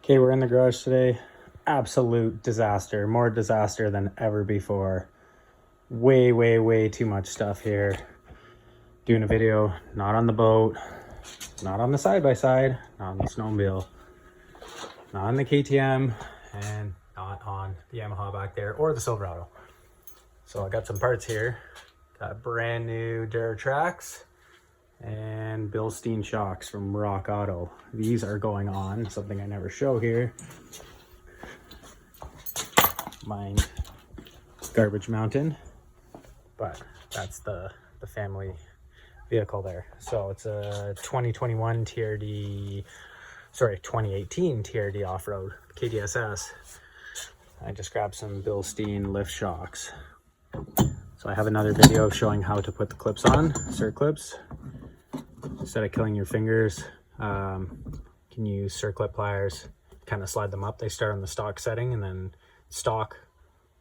Okay, we're in the garage today. Absolute disaster. More disaster than ever before. Way too much stuff here. Doing a video, not on the boat, not on the side-by-side, not on the snowmobile, not on the KTM, and not on the Yamaha back there, or the Silverado. So I got some parts here. Got brand new Duratrax and Bilstein shocks from Rock Auto. These are going on, something I never show here. Mine garbage mountain, but that's the family vehicle there. So it's a 2021 TRD, sorry, 2018 TRD off-road KDSS. I just grabbed some Bilstein lift shocks. So I have another video showing how to put the clips on, circlips. Instead of killing your fingers, you can use circlip pliers, kind of slide them up. They start on the stock setting, and then stock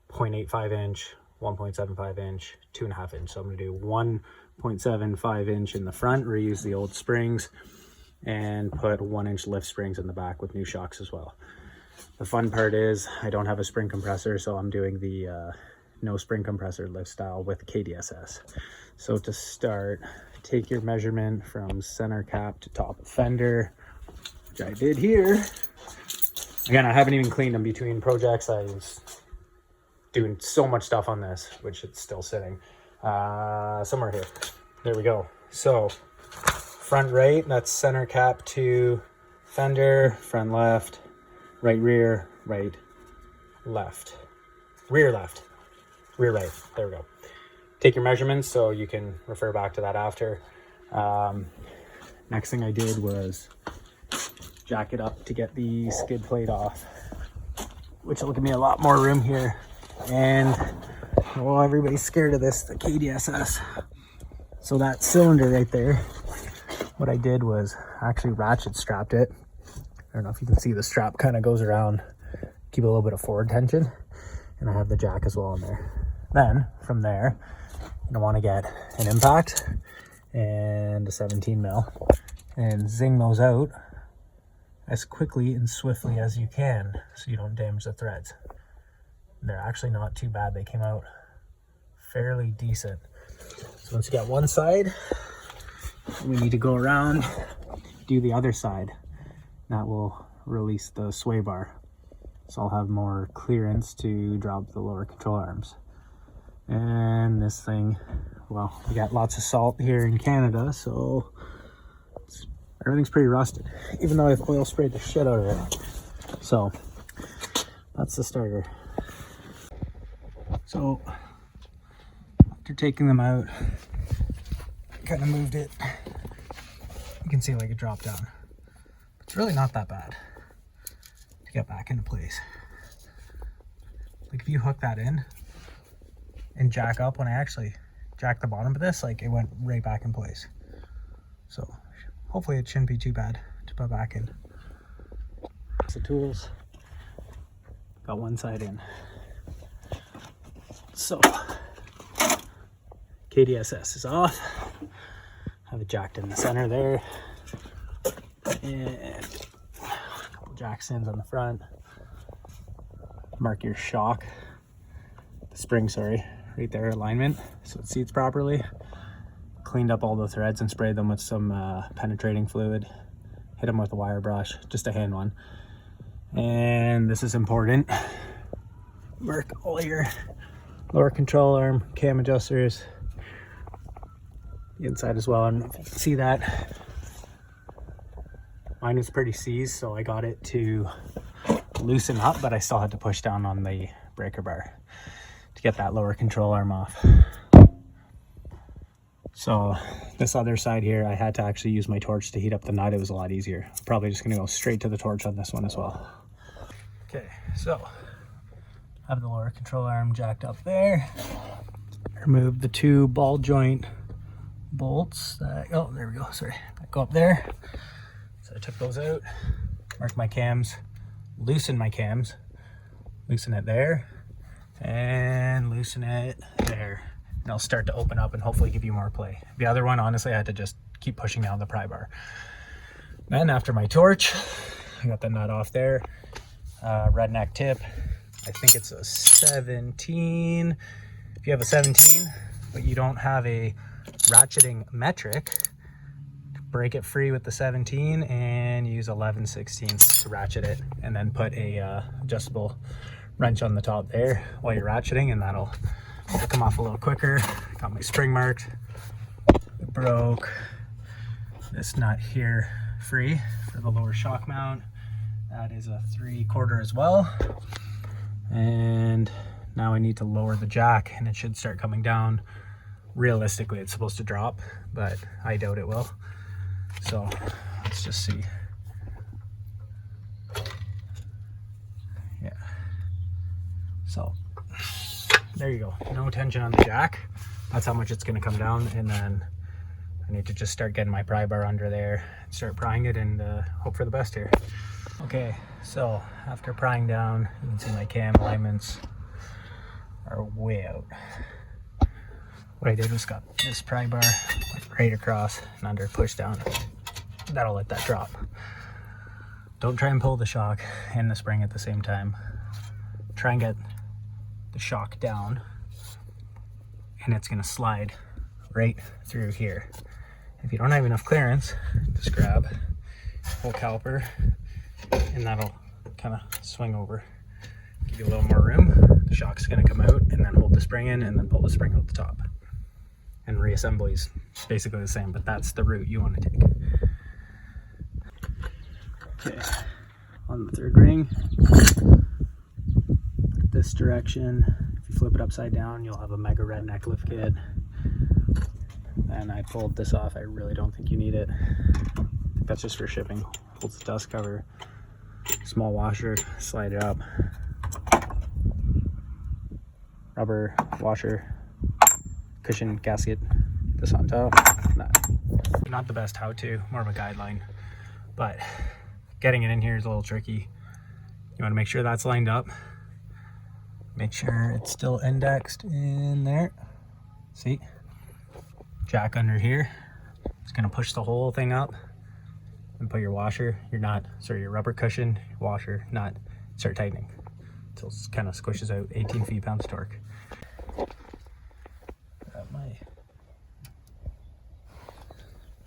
0.85 inch, 1.75 inch, 2.5 inch. So I'm going to do 1.75 inch in the front, reuse the old springs, and put 1 inch lift springs in the back with new shocks as well. The fun part is I don't have a spring compressor, so I'm doing the no spring compressor lift style with the KDSS. So to start, take your measurement from center cap to top of fender, which I did here. Again, I haven't even cleaned them between projects. I was doing so much stuff on this, which it's still sitting somewhere here. There we go. So front right, that's center cap to fender, front left, right rear, right left, rear left, rear right. There we go. Take your measurements so you can refer back to that after. Next thing I did was jack it up to get the skid plate off, which will give me a lot more room here. And well, everybody's scared of this, the KDSS. So that cylinder right there, what I did was actually ratchet strapped it. I don't know if you can see the strap kind of goes around, keep a little bit of forward tension, and I have the jack as well in there. Then from there, I want to get an impact and a 17 mil and zing those out as quickly and swiftly as you can so you don't damage the threads. They're actually not too bad. They came out fairly decent. So once you got one side, we need to go around, do the other side. That will release the sway bar. So I'll have more clearance to drop the lower control arms. And this thing, well, we got lots of salt here in Canada, so everything's pretty rusted, even though I've oil sprayed the shit out of it. So that's the starter. So after taking them out, I kind of moved it. You can see like it dropped down. It's really not that bad to get back into place. Like if you hook that in and jack up, when I actually jacked the bottom of this, like it went right back in place. So hopefully it shouldn't be too bad to put back in. The tools, got one side in. So KDSS is off. Have it jacked in the center there. And a couple jack stands on the front. Mark your shock, the spring, sorry, right there, alignment, so it seats properly. Cleaned up all the threads and sprayed them with some penetrating fluid. Hit them with a wire brush, just a hand one. And this is important. Mark all your lower control arm, cam adjusters, the inside as well. I don't know if you can see that. Mine was pretty seized, so I got it to loosen up, but I still had to push down on the breaker bar to get that lower control arm off. So this other side here, I had to actually use my torch to heat up the nut. It was a lot easier. I'm probably just gonna go straight to the torch on this one as well. Okay, so I have the lower control arm jacked up there. Remove the two ball joint bolts that, oh, there we go, sorry, that go up there. So I took those out, marked my cams, loosen my cams, loosen it there, and loosen it there. And it'll start to open up and hopefully give you more play. The other one, honestly, I had to just keep pushing down the pry bar. Then after my torch, I got the nut off there. Redneck tip, I think it's a 17. If you have a 17 but you don't have a ratcheting metric, break it free with the 17 and use 11/16 to ratchet it, and then put a adjustable wrench on the top there while you're ratcheting, and that'll come off a little quicker. Got my spring marked. It broke this nut here free for the lower shock mount. That is a 3/4 as well. And now I need to lower the jack and it should start coming down. Realistically, it's supposed to drop, but I doubt it will. So let's just see. Yeah. So there you go. No tension on the jack. That's how much it's going to come down. And then I need to just start getting my pry bar under there, start prying it, and hope for the best here. Okay, so after prying down, you can see my cam alignments are way out. What I did was got this pry bar right across and under, push down. That'll let that drop. Don't try and pull the shock and the spring at the same time. Try and get the shock down and it's gonna slide right through here. If you don't have enough clearance, just grab whole caliper and that'll kind of swing over. Give you a little more room. The shock's gonna come out, and then hold the spring in and then pull the spring out the top. And reassembly is basically the same, but that's the route you want to take. Okay, on the third ring, this direction. If you flip it upside down, you'll have a mega redneck lift kit. And I pulled this off. I really don't think you need it. That's just for shipping. Holds the dust cover. Small washer, slide it up. Rubber washer, cushion gasket, this on top. Not the best how-to, more of a guideline, but getting it in here is a little tricky. You want to make sure that's lined up. Make sure it's still indexed in there. See? Jack under here. It's going to push the whole thing up and put your washer, your rubber cushion, washer, nut, start tightening until it kind of squishes out 18 feet-pounds torque. Got my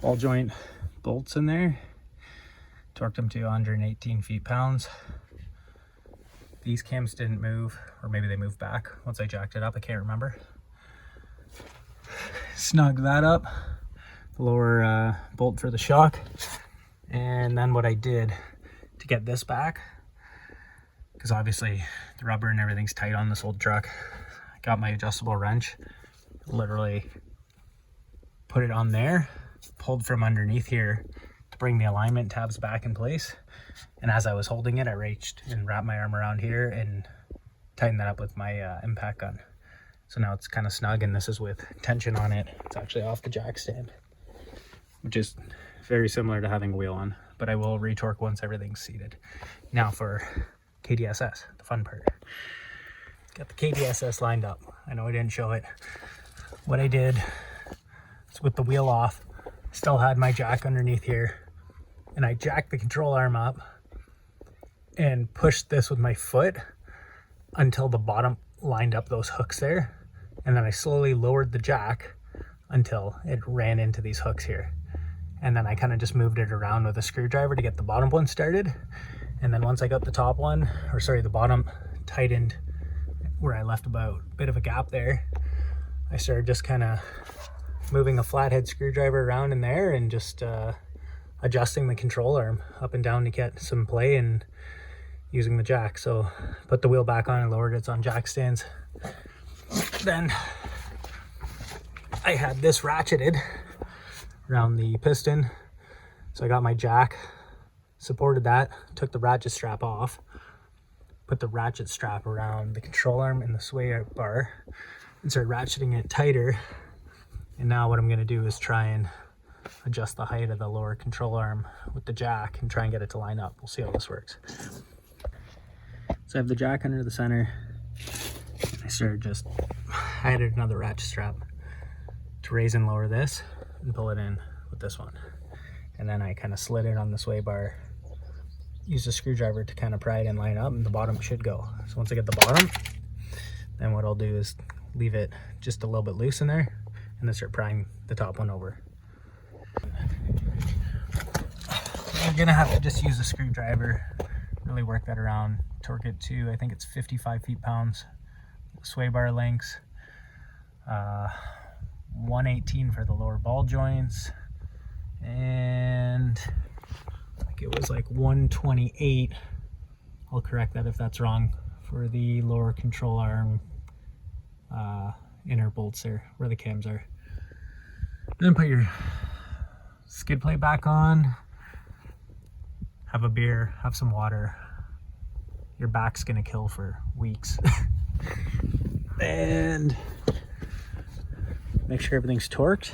ball joint bolts in there. Torqued them to 118 feet-pounds. These cams didn't move, or maybe they moved back once I jacked it up. I can't remember. Snug that up, the lower bolt for the shock. And then what I did to get this back, because obviously the rubber and everything's tight on this old truck, I got my adjustable wrench, literally put it on there, pulled from underneath here to bring the alignment tabs back in place. And as I was holding it, I reached and wrapped my arm around here and tightened that up with my impact gun. So now it's kind of snug, and this is with tension on it. It's actually off the jack stand, which is very similar to having a wheel on, but I will retorque once everything's seated. Now for KDSS, the fun part. Got the KDSS lined up. I know I didn't show it. What I did is, with the wheel off, still had my jack underneath here, and I jacked the control arm up and pushed this with my foot until the bottom lined up those hooks there, and then I slowly lowered the jack until it ran into these hooks here. And then I kind of just moved it around with a screwdriver to get the bottom one started. And then once I got the top one, the bottom tightened where I left about a bit of a gap there, I started just kind of moving a flathead screwdriver around in there and just adjusting the control arm up and down to get some play and using the jack. So put the wheel back on and lowered it. It's on jack stands. Then I had this ratcheted around the piston. So I got my jack, supported that, took the ratchet strap off, put the ratchet strap around the control arm and the sway bar, and started ratcheting it tighter. And now what I'm going to do is try and adjust the height of the lower control arm with the jack and try and get it to line up. We'll see how this works. So I have the jack under the center. I added another ratchet strap to raise and lower this and pull it in with this one. And then I kind of slid it on the sway bar use a screwdriver to kind of pry it and line up, and the bottom should go. So once I get the bottom, then what I'll do is leave it just a little bit loose in there and then start prying the top one over. You're gonna have to just use a screwdriver, really work that around, torque it to, I think it's 55 feet-pounds, sway bar lengths, 118 for the lower ball joints, and I think it was like 128, I'll correct that if that's wrong, for the lower control arm inner bolts there, where the cams are. Then put your skid plate back on, have a beer, have some water. Your back's gonna kill for weeks. And make sure everything's torqued.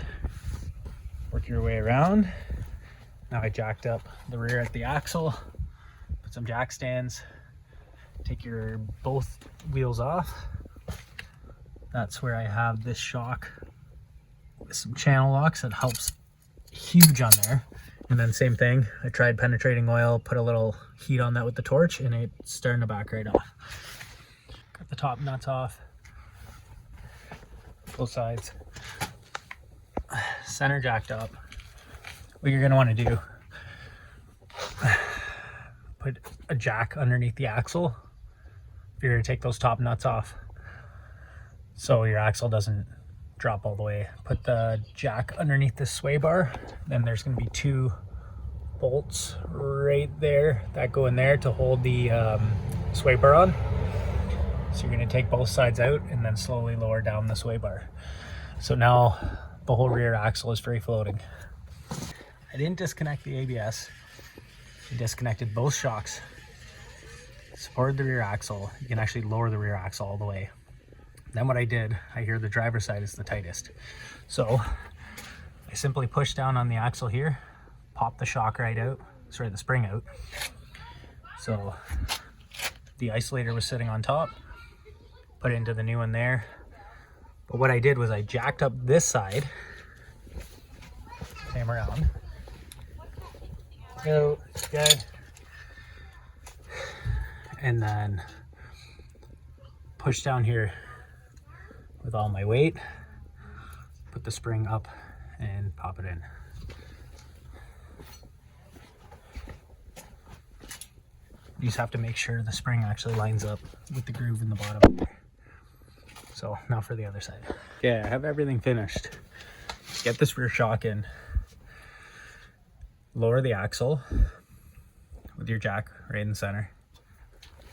Work your way around. Now I jacked up the rear at the axle, put some jack stands, take your both wheels off. That's where I have this shock with some channel locks that helps huge on there. And then same thing, I tried penetrating oil, put a little heat on that with the torch, and it's starting to back right off. Got the top nuts off, both sides. Center jacked up. What you're gonna wanna do, put a jack underneath the axle. If you're gonna take those top nuts off, so your axle doesn't drop all the way. Put the jack underneath the sway bar. Then there's going to be 2 bolts right there that go in there to hold the sway bar on. So you're going to take both sides out and then slowly lower down the sway bar. So now the whole rear axle is free floating. I didn't disconnect the ABS. I disconnected both shocks. Supported the rear axle. You can actually lower the rear axle all the way. Then what I did, I hear the driver's side is the tightest. So I simply push down on the axle here, pop the shock right out, sorry, the spring out. So the isolator was sitting on top, put it into the new one there. But what I did was I jacked up this side, came around. Go, good. And then push down here with all my weight, put the spring up and pop it in. You just have to make sure the spring actually lines up with the groove in the bottom. So now for the other side. Yeah, I have everything finished. Get this rear shock in. Lower the axle with your jack right in the center.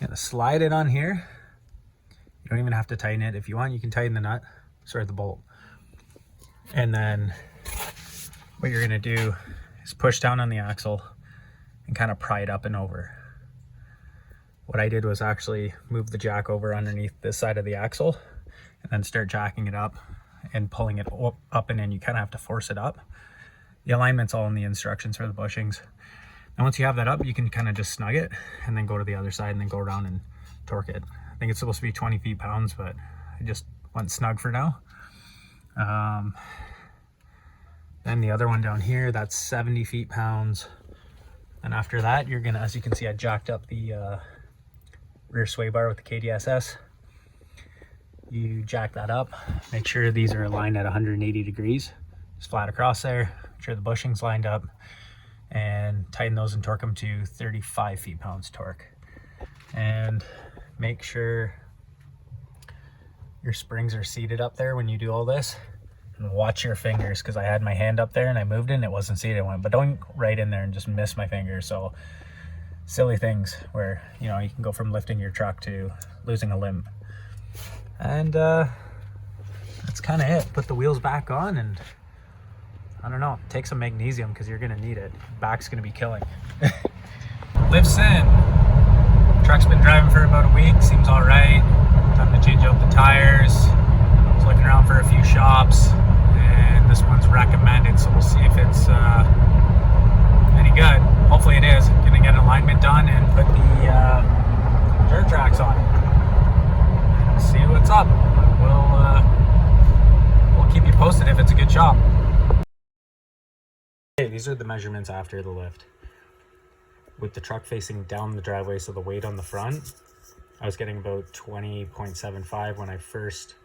You're gonna slide it on here. You don't even have to tighten it. If you want, you can tighten the nut, sorry, the bolt. And then what you're gonna do is push down on the axle and kind of pry it up and over. What I did was actually move the jack over underneath this side of the axle and then start jacking it up and pulling it up and in. You kind of have to force it up. The alignment's all in the instructions for the bushings. And once you have that up, you can kind of just snug it and then go to the other side and then go around and torque it. I think it's supposed to be 20 feet-pounds, but I just went snug for now. Then the other one down here, that's 70 feet-pounds. And after that, you're gonna, as you can see, I jacked up the rear sway bar with the KDSS. You jack that up, make sure these are aligned at 180 degrees. Just flat across there, make sure the bushing's lined up, and tighten those and torque them to 35 feet-pounds torque. And make sure your springs are seated up there when you do all this, and watch your fingers, because I had my hand up there and I moved it and it wasn't seated. But don't right in there and just miss my fingers. So silly things where, you know, you can go from lifting your truck to losing a limb. And that's kind of it. Put the wheels back on, and I don't know, take some magnesium because you're gonna need it. Back's gonna be killing. Lifts in. Truck's been driving for about a week, seems all right. Time to change out the tires. I was looking around for a few shops, and this one's recommended, so we'll see if it's any good. Hopefully it is. Gonna get alignment done and put the dirt tracks on. And see what's up. We'll keep you posted if it's a good shop. Okay, these are the measurements after the lift. with the truck facing down the driveway, so the weight on the front, I was getting about 20.75. When I first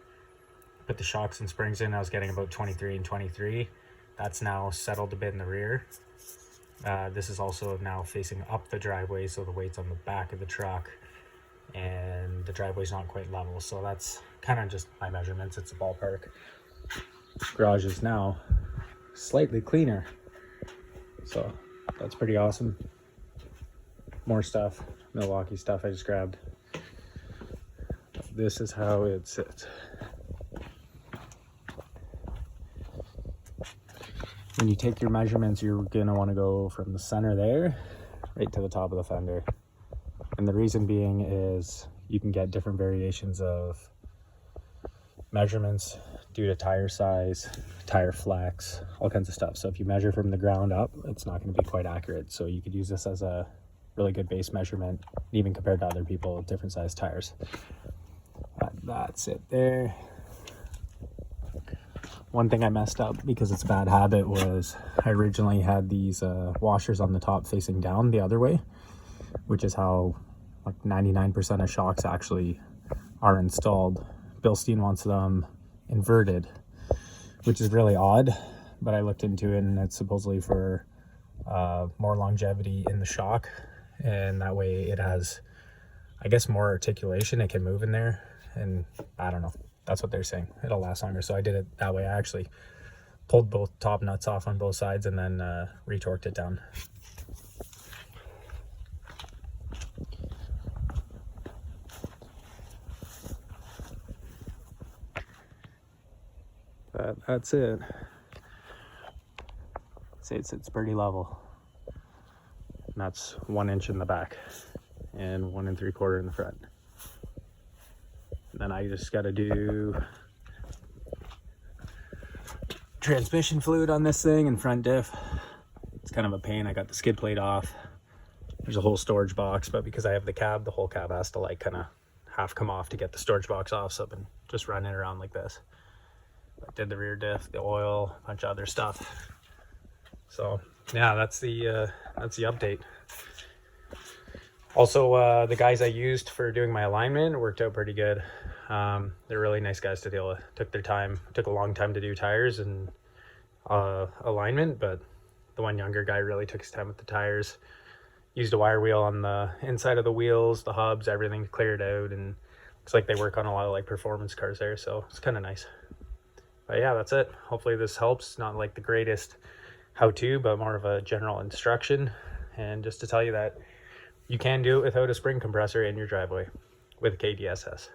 put the shocks and springs in, I was getting about 23 and 23. That's now settled a bit in the rear. This is also now facing up the driveway, so the weight's on the back of the truck and the driveway's not quite level. So that's kind of just my measurements. It's a ballpark. Garage is now slightly cleaner, so that's pretty awesome. More stuff, Milwaukee stuff I just grabbed. This is how it sits. When you take your measurements, you're gonna want to go from the center there right to the top of the fender. And the reason being is you can get different variations of measurements due to tire size, tire flex, all kinds of stuff. So if you measure from the ground up, it's not going to be quite accurate. So you could use this as a really good base measurement, even compared to other people with different size tires. That's it there. One thing I messed up because it's a bad habit was I originally had these washers on the top facing down the other way, which is how like 99% of shocks actually are installed. Bilstein wants them inverted, which is really odd, but I looked into it and it's supposedly for more longevity in the shock, and that way it has, I guess, more articulation. It can move in there, and I don't know, that's what they're saying, it'll last longer. So I did it that way. I actually pulled both top nuts off on both sides and then retorqued it down. That's it. See, it's pretty level. And that's 1 inch in the back and 1 3/4 in the front. And then I just got to do transmission fluid on this thing and front diff. It's kind of a pain. I got the skid plate off. There's a whole storage box, but because I have the cab, the whole cab has to like kind of half come off to get the storage box off. So I've been just running it around like this. I did the rear diff, the oil, a bunch of other stuff. So yeah, that's the update. Also, the guys I used for doing my alignment worked out pretty good. They're really nice guys to deal with. Took their time, took a long time to do tires and alignment, but the one younger guy really took his time with the tires. Used a wire wheel on the inside of the wheels, the hubs, everything cleared out, and looks like they work on a lot of like performance cars there, so it's kind of nice. But yeah, that's it. Hopefully this helps. Not like the greatest how-to, but more of a general instruction, and just to tell you that you can do it without a spring compressor in your driveway with a KDSS.